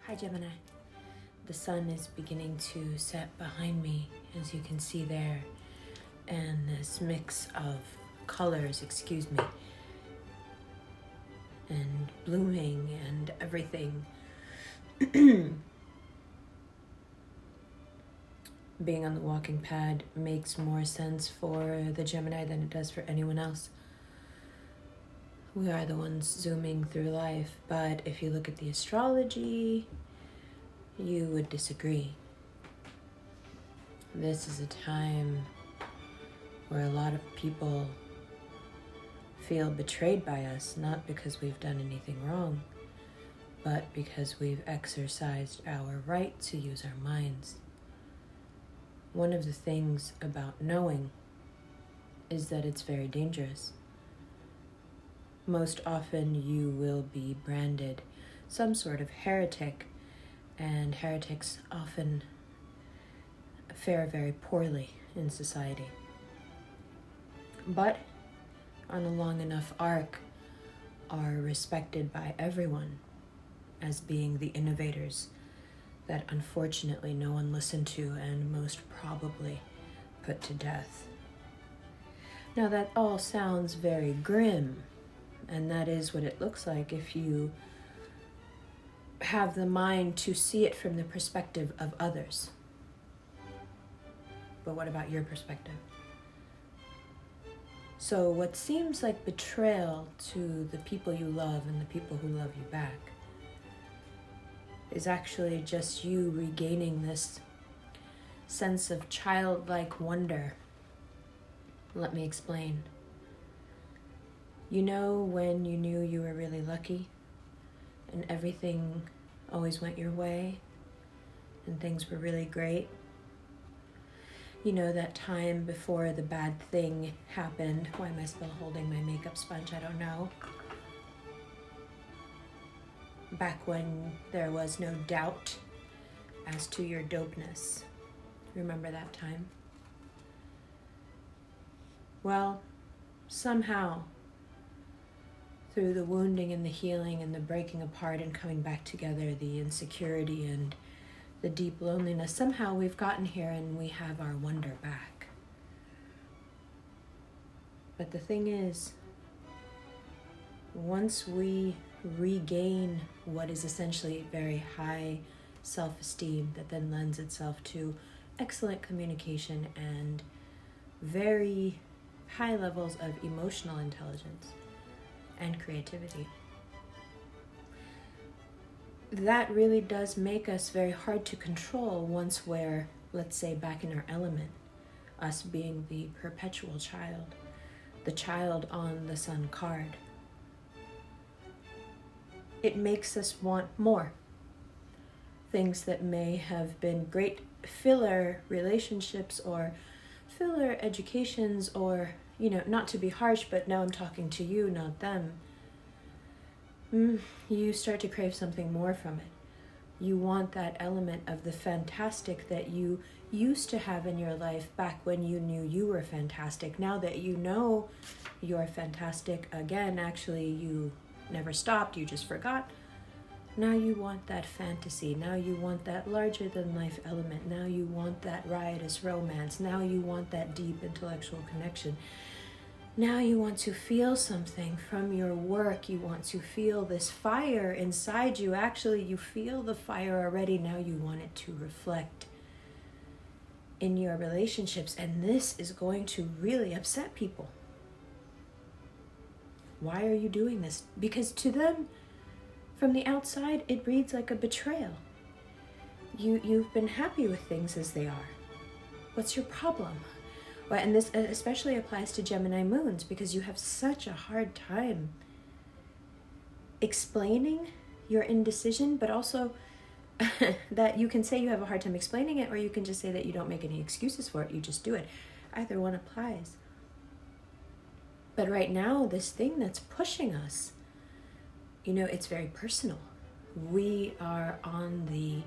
Hi Gemini. The sun is beginning to set behind me, as you can see there, and this mix of colors, and blooming and everything. Being on the walking pad makes more sense for the Gemini than it does for anyone else. We are the ones zooming through life, but if you look at the astrology, you would disagree. This is a time where a lot of people feel betrayed by us, not because we've done anything wrong, but because we've exercised our right to use our minds. One of the things about knowing is that it's very dangerous. Most often you will be branded some sort of heretic, and heretics often fare very poorly in society. But on a long enough arc, are respected by everyone as being the innovators that unfortunately no one listened to and most probably put to death. Now that all sounds very grim, and that is what it looks like if you have the mind to see it from the perspective of others. But what about your perspective? So what seems like betrayal to the people you love and the people who love you back is actually just you regaining this sense of childlike wonder. Let me explain. You know when you knew you were really lucky and everything always went your way and things were really great? You know that time before the bad thing happened. Why am I still holding my makeup sponge? I don't know. Back when there was no doubt as to your dopeness. Remember that time? Well, somehow, through the wounding and the healing and the breaking apart and coming back together, the insecurity and the deep loneliness, somehow we've gotten here and we have our wonder back. But the thing is, once we regain what is essentially very high self-esteem that then lends itself to excellent communication and very high levels of emotional intelligence and creativity, that really does make us very hard to control once we're, let's say, back in our element, us being the perpetual child, the child on the sun card. It makes us want more. Things that may have been great filler relationships or filler educations or, not to be harsh, but now I'm talking to you, not them. You start to crave something more from it. You want that element of the fantastic that you used to have in your life back when you knew you were fantastic. Now that you know you're fantastic again, actually you never stopped, you just forgot. Now you want that fantasy. Now you want that larger than life element. Now you want that riotous romance. Now you want that deep intellectual connection. Now you want to feel something from your work. You want to feel this fire inside you. Actually, you feel the fire already. Now you want it to reflect in your relationships. And this is going to really upset people. Why are you doing this? Because to them, from the outside, it reads like a betrayal. You've been happy with things as they are. What's your problem? Well, and this especially applies to Gemini moons because you have such a hard time explaining your indecision, but also that you can say you have a hard time explaining it, or you can just say that you don't make any excuses for it. You just do it. Either one applies. But right now, this thing that's pushing us, it's very personal. We are on the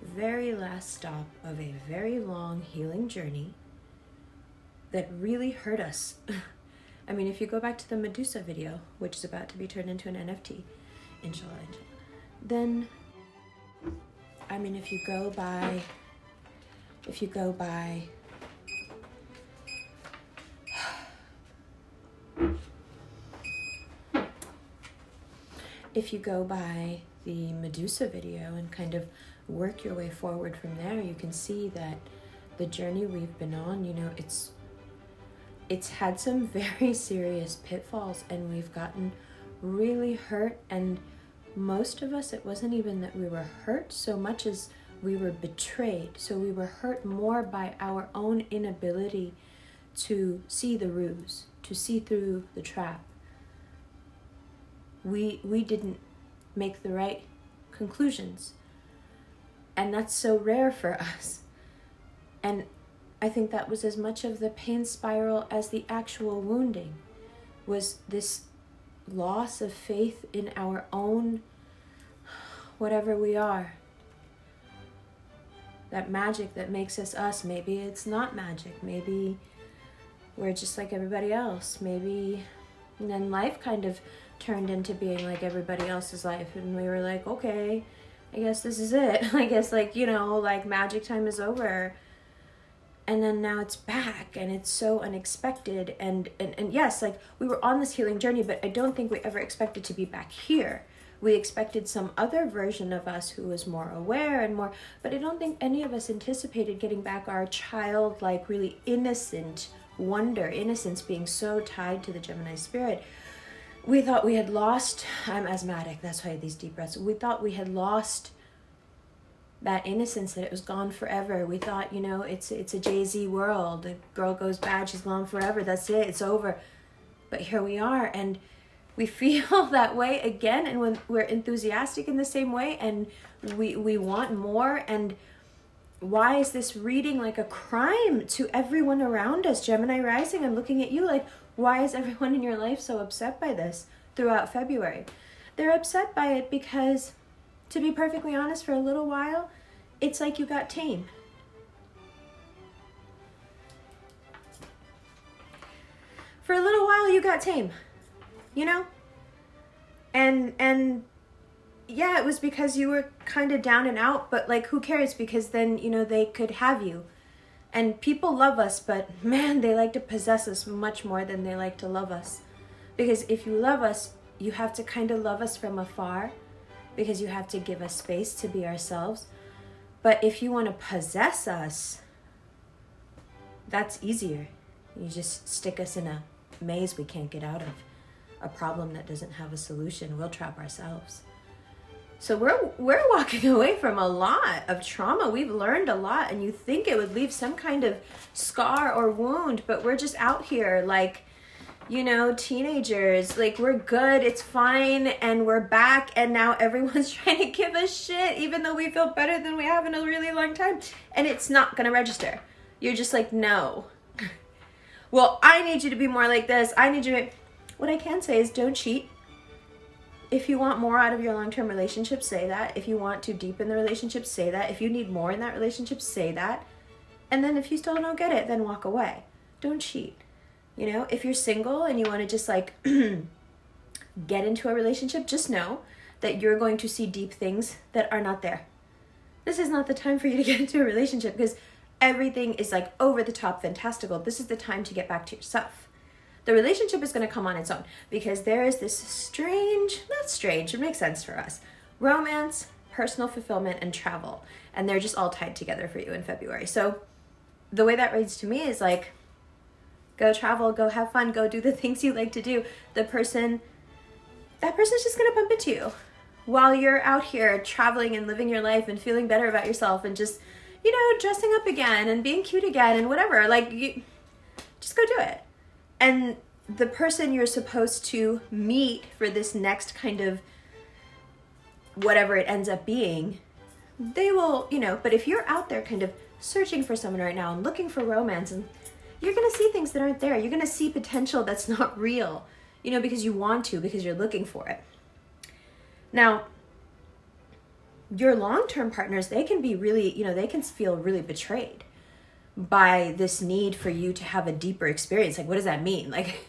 very last stop of a very long healing journey that really hurt us. I mean, if you go back to the Medusa video, which is about to be turned into an NFT, inshallah, then I mean, if you go by if you go by the Medusa video and kind of work your way forward from there, you can see that the journey we've been on, you know, it's had some very serious pitfalls, and we've gotten really hurt. And most of us, it wasn't even that we were hurt so much as we were betrayed. So we were hurt more by our own inability to see the ruse, to see through the trap. We didn't make the right conclusions. And that's so rare for us. And I think that was as much of the pain spiral as the actual wounding, was this loss of faith in our own, whatever we are. That magic that makes us us. Maybe it's not magic. Maybe we're just like everybody else. Maybe, and then life kind of turned into being like everybody else's life. And we were like, okay, I guess this is it. I guess, like, you know, like magic time is over. And then now it's back, and it's so unexpected. And yes, like, we were on this healing journey, but I don't think we ever expected to be back here. We expected some other version of us who was more aware and more, but I don't think any of us anticipated getting back our childlike, really innocent wonder, innocence being so tied to the Gemini spirit. We thought we had lost, I'm asthmatic, that's why I had these deep breaths. We thought we had lost that innocence, that it was gone forever. We thought, you know, it's a Jay-Z world. The girl goes bad, she's gone forever, that's it, it's over. But here we are, and we feel that way again, and when we're enthusiastic in the same way, and we want more. And why is this reading like a crime to everyone around us? Gemini rising, I'm looking at you like, why is everyone in your life so upset by this throughout February? They're upset by it because, to be perfectly honest, for a little while, it's like you got tame. For a little while, you got tame, you know? And yeah, it was because you were kind of down and out, but like, who cares? Because then, you know, they could have you. And people love us, but man, they like to possess us much more than they like to love us. Because if you love us, you have to kind of love us from afar, because you have to give us space to be ourselves. But if you want to possess us, that's easier. You just stick us in a maze we can't get out of, a problem that doesn't have a solution. We'll trap ourselves. So we're walking away from a lot of trauma. We've learned a lot, and you think it would leave some kind of scar or wound, but we're just out here like, you know, teenagers, like, we're good, it's fine, and we're back, and now everyone's trying to give us shit, even though we feel better than we have in a really long time, and it's not gonna register. You're just like, no. Well, I need you to be more like this. I need you to... What I can say is, don't cheat. If you want more out of your long-term relationship, say that. If you want to deepen the relationship, say that. If you need more in that relationship, say that. And then if you still don't get it, then walk away. Don't cheat. You know, if you're single and you want to just like get into a relationship, just know that you're going to see deep things that are not there. This is not the time for you to get into a relationship, because everything is like over the top fantastical. This is the time to get back to yourself. The relationship is going to come on its own, because there is this strange, not strange, it makes sense for us, romance, personal fulfillment, and travel. And they're just all tied together for you in February. So the way that reads to me is like, go travel, go have fun, go do the things you like to do. That person's just going to bump into you while you're out here traveling and living your life and feeling better about yourself and just, you know, dressing up again and being cute again and whatever. Like, you just go do it. And the person you're supposed to meet for this next kind of whatever it ends up being, they will, you know, but if you're out there kind of searching for someone right now and looking for romance, and you're going to see things that aren't there. You're going to see potential that's not real, you know, because you want to, because you're looking for it. Now, your long-term partners, they can be really, you know, they can feel really betrayed by this need for you to have a deeper experience. Like, what does that mean? Like,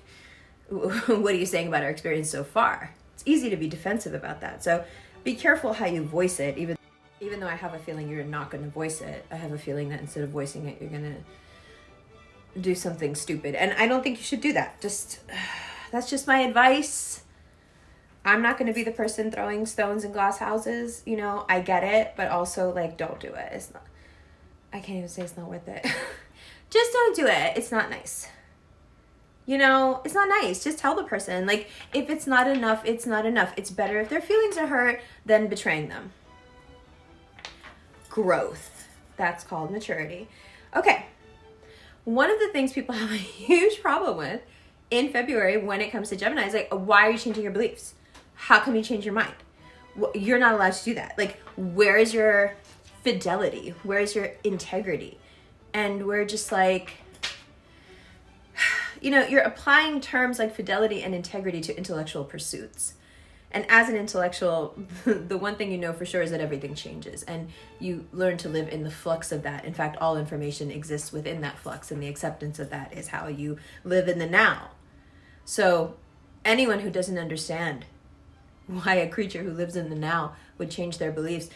what are you saying about our experience so far? It's easy to be defensive about that. So be careful how you voice it, even Even though I have a feeling you're not going to voice it, I have a feeling that instead of voicing it, you're going to do something stupid. And I don't think you should do that. That's just my advice. I'm not going to be the person throwing stones in glass houses. You know, I get it, but also, like, don't do it. It's not, I can't even say it's not worth it. Just don't do it. It's not nice. You know, it's not nice. Just tell the person, like, if it's not enough, it's not enough. It's better if their feelings are hurt than betraying them. Growth. That's called maturity. Okay. One of the things people have a huge problem with in February when it comes to Gemini is like, why are you changing your beliefs? How come you change your mind? You're not allowed to do that. Like, where is your fidelity? Where is your integrity? And we're just like, you know, you're applying terms like fidelity and integrity to intellectual pursuits. And as an intellectual, the one thing you know for sure is that everything changes, and you learn to live in the flux of that. In fact, all information exists within that flux, and the acceptance of that is how you live in the now. So anyone who doesn't understand why a creature who lives in the now would change their beliefs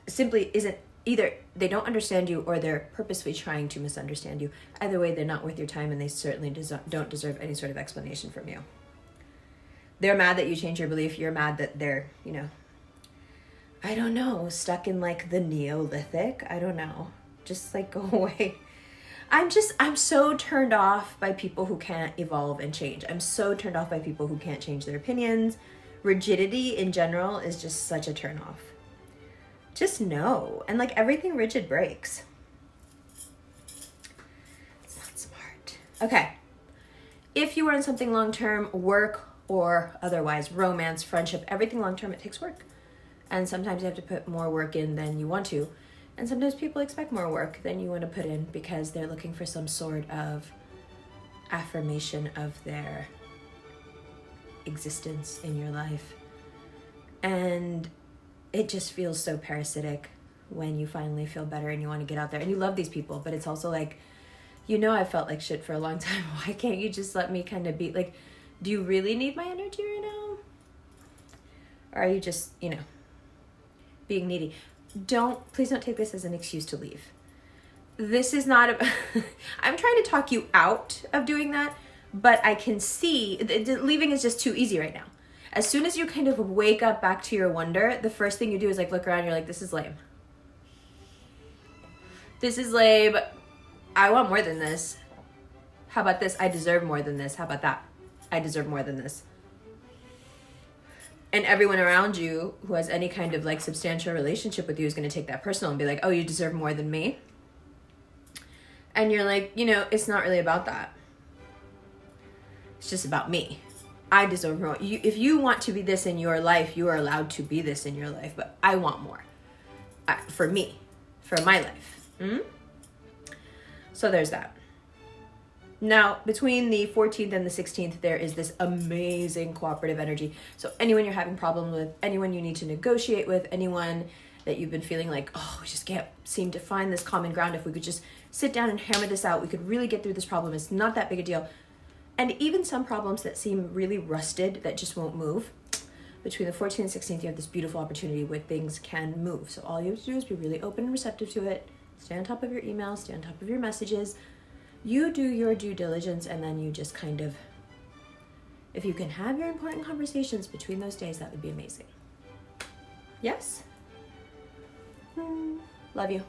simply isn't, either they don't understand you or they're purposely trying to misunderstand you. Either way, they're not worth your time, and they certainly don't deserve any sort of explanation from you. They're mad that you change your belief. You're mad that they're, you know, I don't know, stuck in like the Neolithic. I don't know. Just like go away. I'm so turned off by people who can't evolve and change. I'm so turned off by people who can't change their opinions. Rigidity in general is just such a turn off. Just no. And like everything rigid breaks. It's not smart. Okay. If you are in something long-term, work or otherwise, romance, friendship, everything long-term, it takes work. And sometimes you have to put more work in than you want to. And sometimes people expect more work than you want to put in because they're looking for some sort of affirmation of their existence in your life. And it just feels so parasitic when you finally feel better and you want to get out there and you love these people, but it's also like, you know, I felt like shit for a long time. Why can't you just let me kind of be like, do you really need my energy right now? Or are you just, you know, being needy? Please don't take this as an excuse to leave. This is not I'm trying to talk you out of doing that, but I can see leaving is just too easy right now. As soon as you kind of wake up back to your wonder, the first thing you do is like look around, you're like, this is lame. This is lame. I want more than this. How about this? I deserve more than this. How about that? I deserve more than this. And everyone around you who has any kind of like substantial relationship with you is going to take that personal and be like, oh, you deserve more than me. And you're like, you know, it's not really about that. It's just about me. I deserve more. If you want to be this in your life, you are allowed to be this in your life, but I want more. For me, for my life. So there's that. Now, between the 14th and the 16th, there is this amazing cooperative energy. So anyone you're having problems with, anyone you need to negotiate with, anyone that you've been feeling like, oh, we just can't seem to find this common ground. If we could just sit down and hammer this out, we could really get through this problem. It's not that big a deal. And even some problems that seem really rusted that just won't move. Between the 14th and 16th, you have this beautiful opportunity where things can move. So all you have to do is be really open and receptive to it. Stay on top of your emails, stay on top of your messages. You do your due diligence, and then you just kind of, if you can have your important conversations between those days, that would be amazing. Yes? Love you.